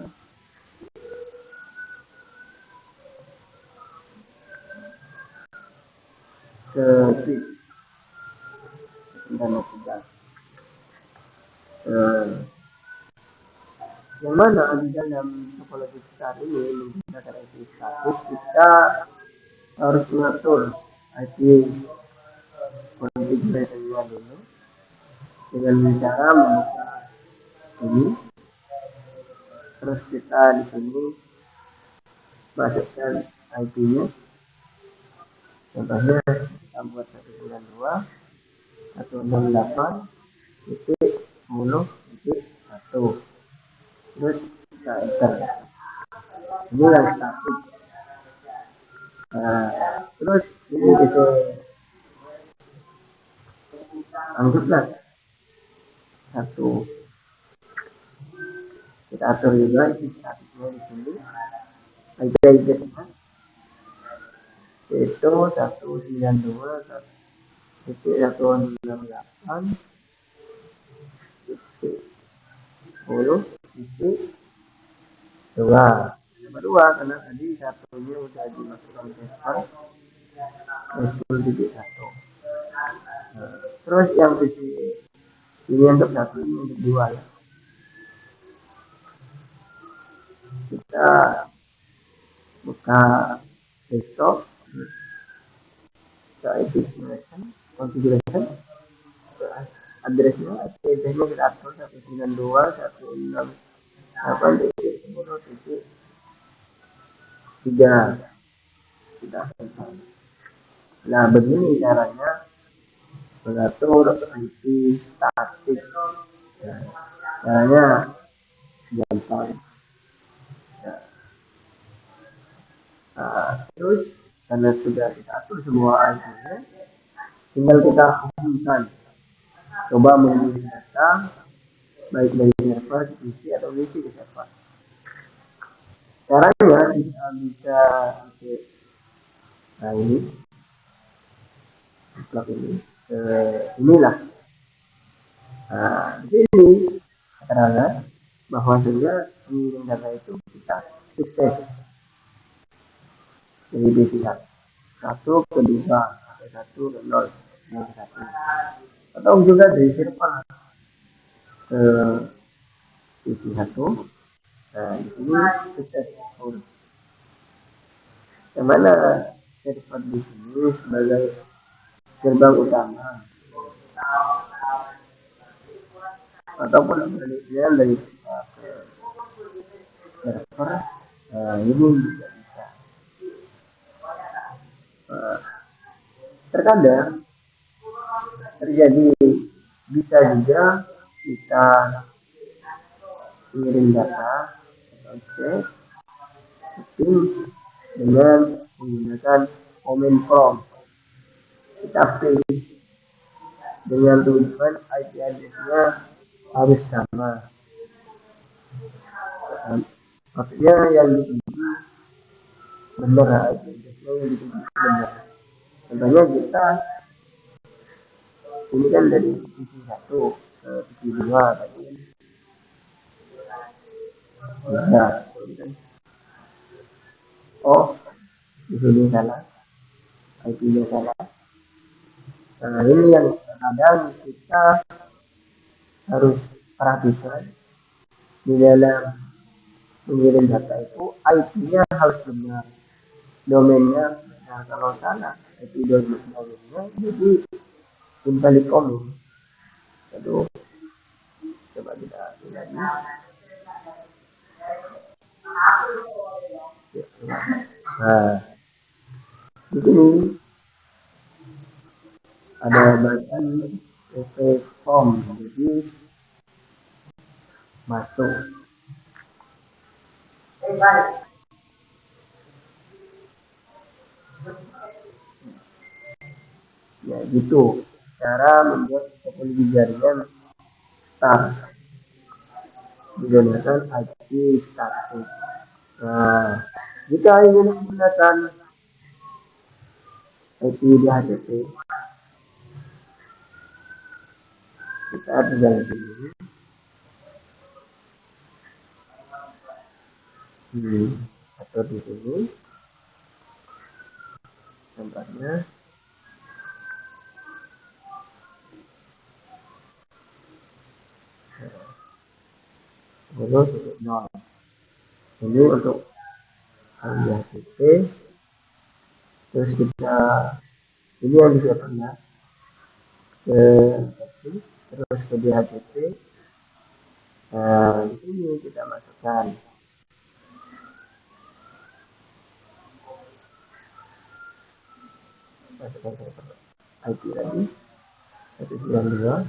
ke switch internet kita. Yang mana di dalam topologi besar ini menggunakan IP status, kita harus mengatur IP konfigurasinya dulu dengan cara membuka ini. Terus kita di sini masukkan IP-nya. Contohnya kita buat 192.168.10.1. Terus kita enter. Ini yang statik. Terus ini kita anggaplah 1. Kita atur juga isi statiknya di sini. IP-nya itu 192.168.10.2. Nomor 2 karena tadi satunya udah dimasukkan server 10.1. Terus yang ini untuk 1, ini untuk 2 ya. Kita buka desktop, kita configuration, addressnya kita atur 192.168.10.3. Kita tekan. Nah, begini caranya mengatur IP statik. Caranya gampang. Terus karena sudah kita atur semua IP-nya, tinggal kita hubungkan. Coba menghubungi data baik dari server ke PC atau PC ke server. Caranya kita bisa ini plug ini inilah. Di sini karena bahwasanya pengirim data itu kita sukses dari PC 1 ke 2 atau 1 ke 0 ke 1, atau juga dari server ke PC 1. Nah, di sini successful. Yang mana server di sini sebagai gerbang utama ataupun sebaliknya dari server. Ini juga bisa. Terkadang terjadi bisa juga kita mengirim data dengan menggunakan command prompt. Kita pilih dengan tujuan IP address-nya harus sama. Maksudnya yang dituju benar, IP address-nya yang dituju benar. Contohnya kita ini kan dari PC 1, isi dua tadi tiga. Oh, di sini salah, IP-nya salah. Nah, ini yang kadang kita harus perhatikan di dalam mengirim data itu IP-nya harus benar, domainnya benar. Kalau salah IP domainnya jadi invalid commit. Aduh, coba kita lihat lagi. Nah, di sini ada bagi efek form, jadi masuk. Ya gitu cara membuat topologi jaringan star menggunakan IP static. Nah, jika ingin menggunakan IP DHCP, kita tinggal di sini, atau di sini tempatnya. Terus titik nol. Ini untuk DHCP. Terus kita ini yang disiapkan ya ke terus ke DHCP. Nah, di sini kita masukkan IP tadi 192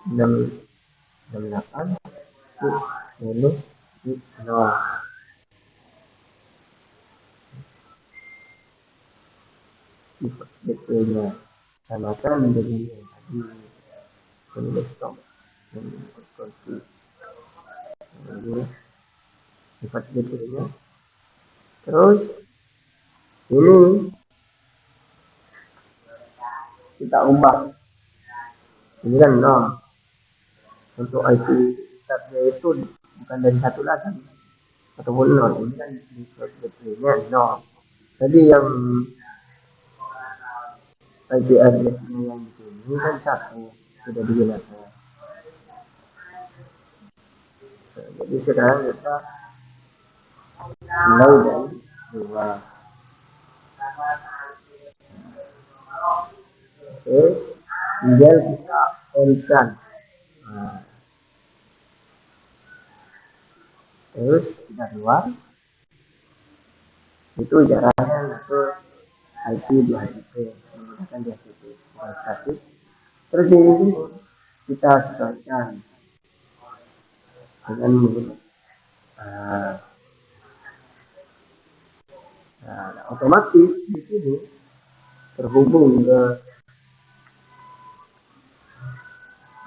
668 10 0. DP-nya samakan menjadi yang tadi penulis stop dan konflik. Lalu sifat DP-nya. Terus ini kita ubah. Ini kan 0. Untuk IP startnya itu bukan dari 1 lagi ataupun 0. Ini kan di DP-nya 0. Jadi yang IP address-nya yang di sini kan 1 sudah digunakan. Nah, jadi sekarang kita mulai dari 2. Oke, tinggal kita on-kan. Nah, terus kita keluar. Itu jaraknya itu IP DHCP menggunakan DHCP bukan statik. Terus ini kita sesuaikan dengan menggunakan otomatis di sini terhubung ke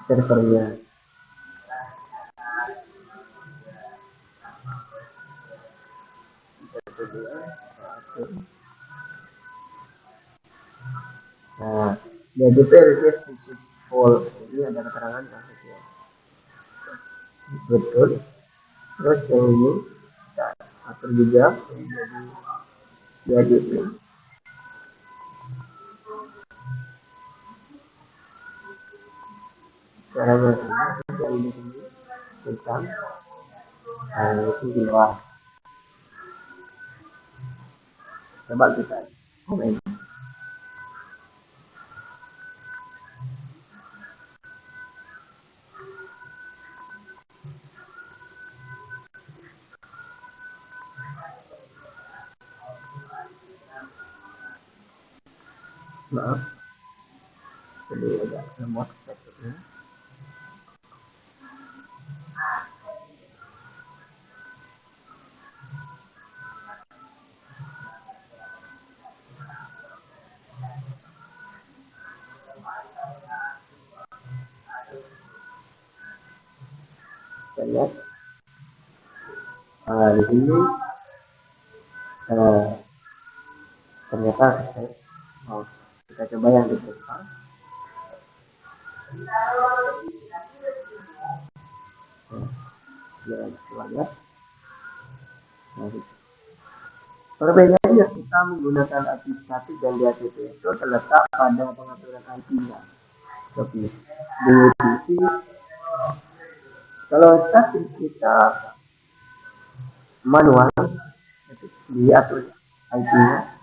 servernya. Nah, DHCP request successful. Ini ada keterangan prosesnya. Betul. Terus yang ini kita atur juga menjadi DHCP. Caranya yang di sini tentang itu di luar. Coba kita komen. Maaf, jadi agak lemot laptopnya. Kita lihat di sini ternyata kita coba yang di depan. Ya, coba lihat. Nah, perbedaannya kita menggunakan IP statik dan DHCP itu terletak pada pengaturan IP-nya. Tapi di divisi, kalau statik kita manual diatur IP-nya.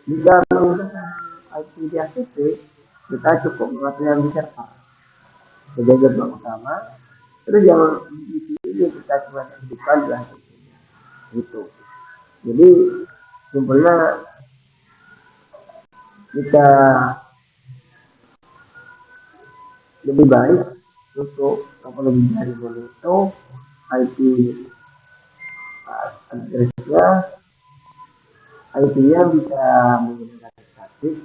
Jika menggunakan IP DHCP, kita cukup pengaturan di server sebagai gerbang utama. Terus yang di sini kita cuma aktifkan DHCP gitu. Jadi simpelnya kita lebih baik untuk topologi jaringan itu IP addressnya IP-nya bisa menggunakan statik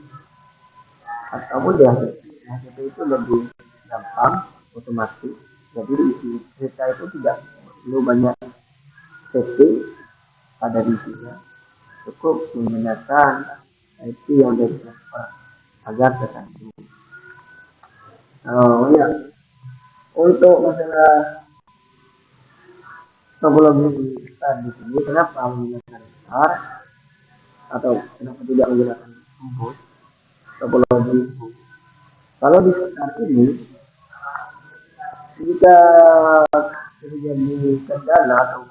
ataupun DHCP itu lebih gampang otomatis. Jadi isi cerita itu tidak perlu banyak setting pada isinya, cukup menggunakan IP yang dari server agar tertentu. Oh ya, untuk masalah topologi di sini, kenapa menggunakan star atau kenapa tidak menggunakan embus topologi? Kalau di star ini, jika terjadi kendala atau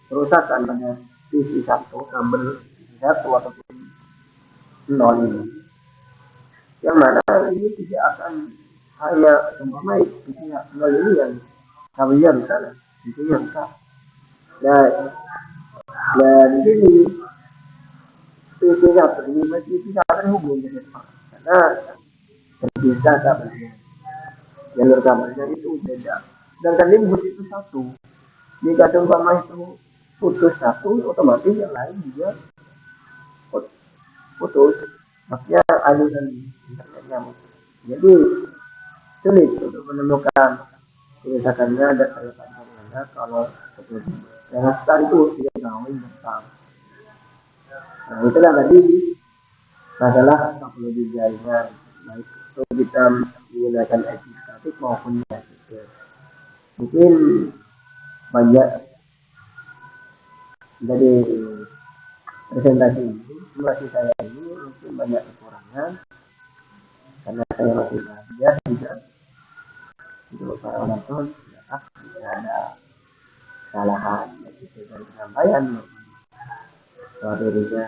kerusakan pada PC satu, kabel PC satu ataupun nol ini, yang mana ini tidak akan hanya umpama PC nol ini yang kabelnya rusak, PC-nya rusak. Dan ini PC satu ini masih tidak terhubung ke server karena terpisah kabelnya, jalur kabelnya itu beda. Sedangkan Nimbus itu satu. Jika umpama itu putus satu, otomatis yang lain juga putus. Maksudnya aliran internetnya putus. Jadi sulit untuk menemukan kerusakannya dan kerusakannya kalau terjadi. Karena star itu tidak tahu tentang. Nah, itulah tadi masalah topologi jaringan. Baik itu kita menggunakan IP statik maupun DHCP. Mungkin banyak dari presentasi ini, masih saya ini mungkin banyak kekurangan karena saya masih belajar juga. Untuk para penonton tidak ada kesalahan gitu dari penyampaian materinya.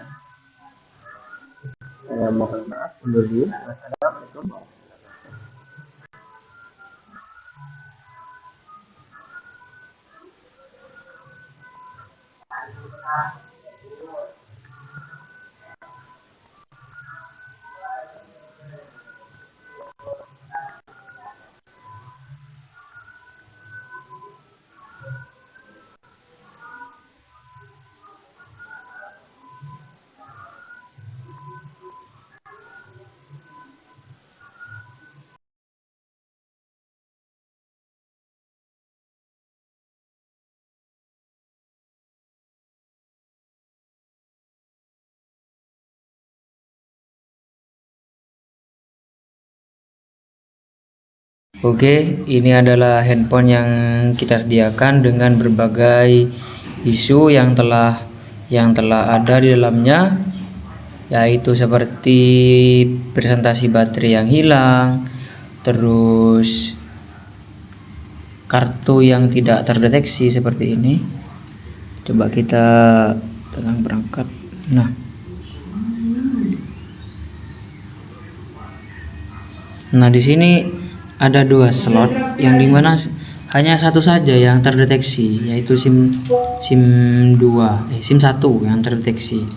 Saya mohon maaf undur diri. Wassalamualaikum. Oke, ini adalah handphone yang kita sediakan dengan berbagai isu yang telah ada di dalamnya, yaitu seperti presentasi baterai yang hilang, terus kartu yang tidak terdeteksi seperti ini. Coba kita tekan perangkat. Nah, di sini ada 2 slot yang dimana hanya satu saja yang terdeteksi, yaitu SIM 1 yang terdeteksi.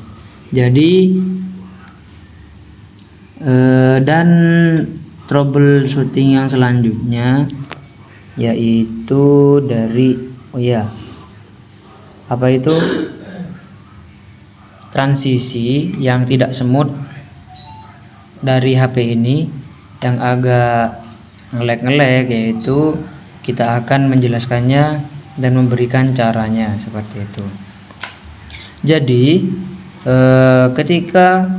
Jadi dan troubleshooting yang selanjutnya yaitu dari transisi yang tidak smooth dari HP ini yang agak ngelek, yaitu kita akan menjelaskannya dan memberikan caranya seperti itu. Jadi ketika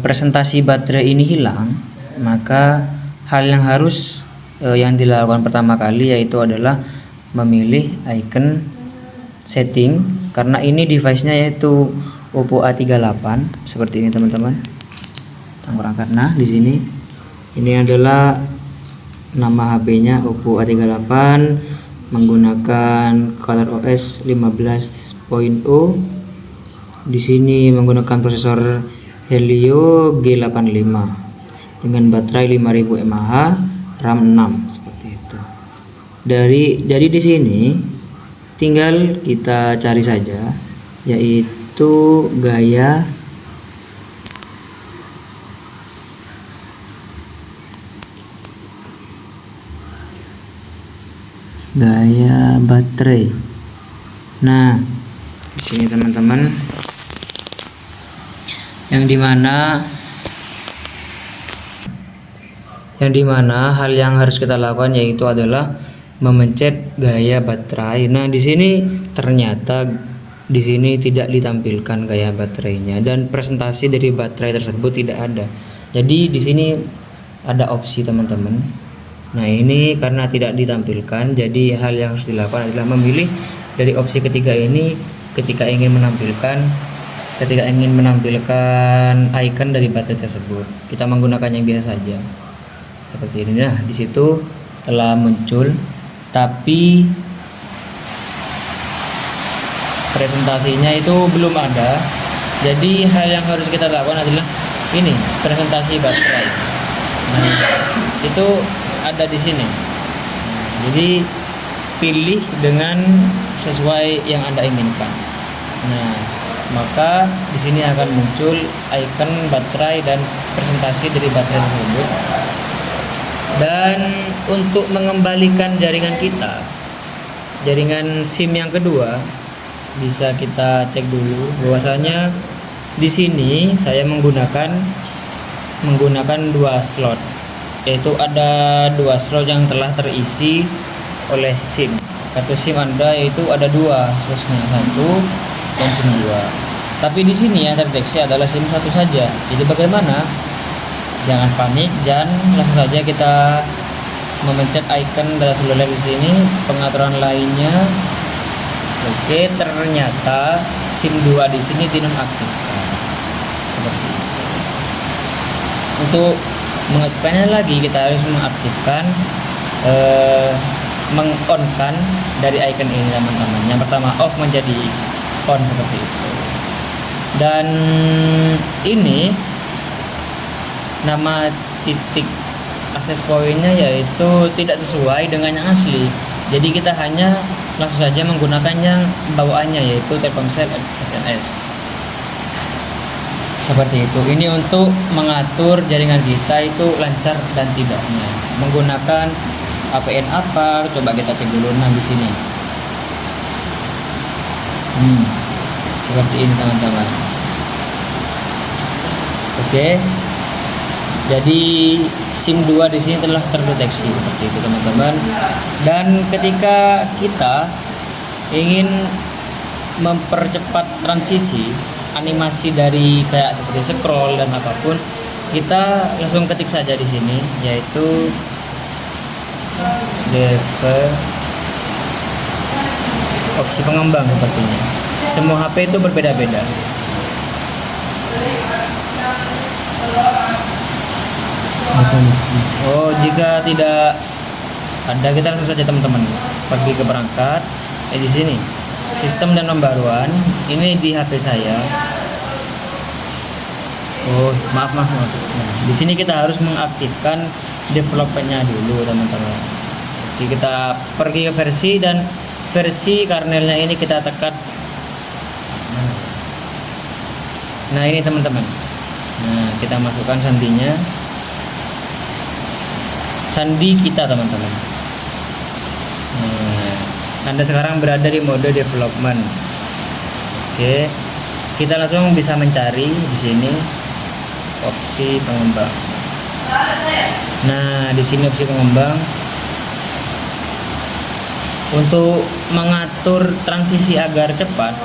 presentasi baterai ini hilang, maka hal yang harus yang dilakukan pertama kali yaitu adalah memilih icon setting, karena ini device-nya yaitu Oppo A38 seperti ini teman-teman. Nah, di sini ini adalah nama HP-nya Oppo A38 menggunakan ColorOS 15.0. Di sini menggunakan prosesor Helio G85 dengan baterai 5000 mAh, RAM 6 seperti itu. Jadi di sini tinggal kita cari saja yaitu gaya baterai. Nah, di sini teman-teman, yang dimana hal yang harus kita lakukan yaitu adalah memencet gaya baterai. Nah, di sini ternyata di sini tidak ditampilkan gaya baterainya dan presentasi dari baterai tersebut tidak ada. Jadi di sini ada opsi teman-teman. Nah, ini karena tidak ditampilkan, jadi hal yang harus dilakukan adalah memilih dari opsi ketiga ini ketika ingin menampilkan icon dari baterai tersebut. Kita menggunakan yang biasa saja. Seperti ini. Nah, di situ telah muncul, tapi presentasinya itu belum ada. Jadi hal yang harus kita lakukan adalah ini, presentasi baterai. Nah, itu ada di sini. Jadi pilih dengan sesuai yang Anda inginkan. Nah, maka di sini akan muncul icon baterai dan presentasi dari baterai tersebut. Dan untuk mengembalikan jaringan kita, jaringan SIM yang kedua, bisa kita cek dulu bahwasanya di sini saya menggunakan 2 slot, yaitu ada 2 slot yang telah terisi oleh SIM. Kartu SIM Anda yaitu ada 2 slotnya, 1 dan SIM 2. Tapi di sini yang terdeteksi adalah SIM 1 saja. Jadi bagaimana? Jangan panik dan langsung saja kita memencet icon data seluler di sini, pengaturan lainnya. Oke, ternyata SIM 2 di sini dinonaktifkan. Seperti itu. Untuk mengaktifkannya lagi kita harus mengaktifkan meng-on-kan dari icon ini teman-teman. Yang pertama off menjadi on seperti itu. Dan ini nama titik akses poinnya yaitu tidak sesuai dengan yang asli. Jadi kita hanya langsung saja menggunakan yang bawaannya yaitu Telkomsel SNS. Seperti itu. Ini untuk mengatur jaringan kita itu lancar dan tidaknya. Menggunakan APN apa? Coba kita cek dulu. Nah, di sini. Seperti ini teman-teman. Oke. Jadi SIM 2 di sini telah terdeteksi seperti itu teman-teman. Dan ketika kita ingin mempercepat transisi animasi dari kayak seperti scroll dan apapun, kita langsung ketik saja di sini yaitu opsi pengembang sepertinya. Semua HP itu berbeda-beda. Oh, jika tidak ada kita langsung saja teman-teman pergi ke perangkat. Di sini sistem dan pembaruan ini di HP saya. Oh, maaf. Nah, di sini kita harus mengaktifkan developmentnya dulu teman-teman. Jadi kita pergi ke versi dan versi kernelnya ini kita tekan. Nah, ini teman-teman. Nah, kita masukkan sandinya. Sandi kita teman-teman. Nah, Anda sekarang berada di mode development. Oke, kita langsung bisa mencari di sini opsi pengembang. Nah, di sini opsi pengembang untuk mengatur transisi agar cepat,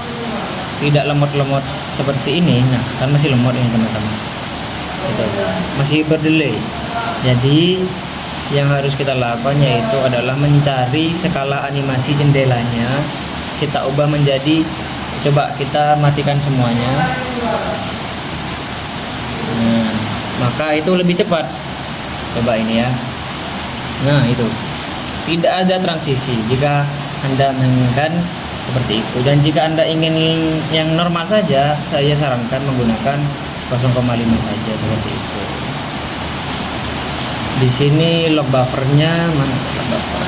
tidak lemot-lemot seperti ini. Nah, kan masih lemot ini teman-teman. gitu. Masih berdelay. Jadi yang harus kita lakukan yaitu adalah mencari skala animasi jendelanya, kita ubah menjadi, coba kita matikan semuanya. Nah, maka itu lebih cepat. Coba ini ya. Nah, itu tidak ada transisi jika Anda menginginkan seperti itu. Dan jika Anda ingin yang normal saja, saya sarankan menggunakan 0,5 saja seperti itu. Di sini log buffernya mana? Log buffer.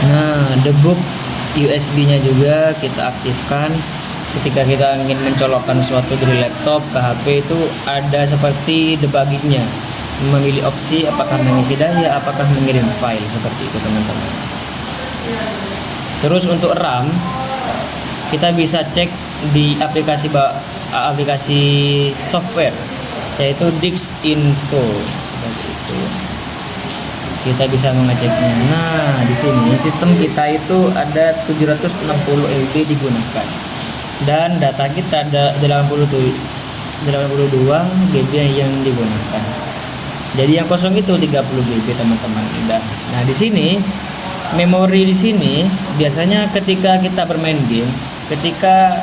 Nah, debug USB-nya juga kita aktifkan. Ketika kita ingin mencolokkan sesuatu dari laptop ke HP itu ada seperti debuggingnya, memilih opsi apakah mengisi daya, apakah mengirim file, seperti itu teman-teman. Terus untuk RAM kita bisa cek di aplikasi software yaitu Disk Info, seperti itu. Kita bisa mengeceknya. Nah, di sini sistem kita itu ada 760 MB digunakan. Dan data kita ada 82 GB yang digunakan. Jadi yang kosong itu 30 GB teman-teman. Nah, di sini memori di sini biasanya ketika kita bermain game, ketika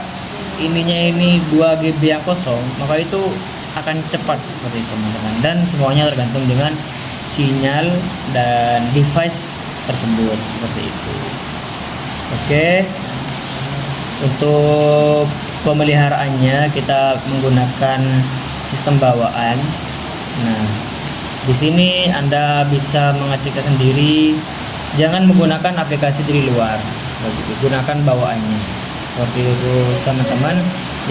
ininya ini 2 GB yang kosong, maka itu akan cepat seperti itu teman-teman. Dan semuanya tergantung dengan sinyal dan device tersebut, seperti itu. Oke. Untuk pemeliharaannya kita menggunakan sistem bawaan. Nah, di sini Anda bisa mengeceknya sendiri. Jangan menggunakan aplikasi dari luar. Gunakan bawaannya. Seperti itu teman-teman.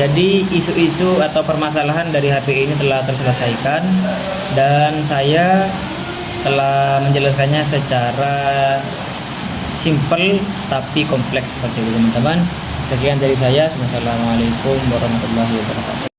Jadi isu-isu atau permasalahan dari HP ini telah terselesaikan dan saya telah menjelaskannya secara simple tapi kompleks seperti itu teman-teman. Sekian dari saya. Wassalamualaikum warahmatullahi wabarakatuh.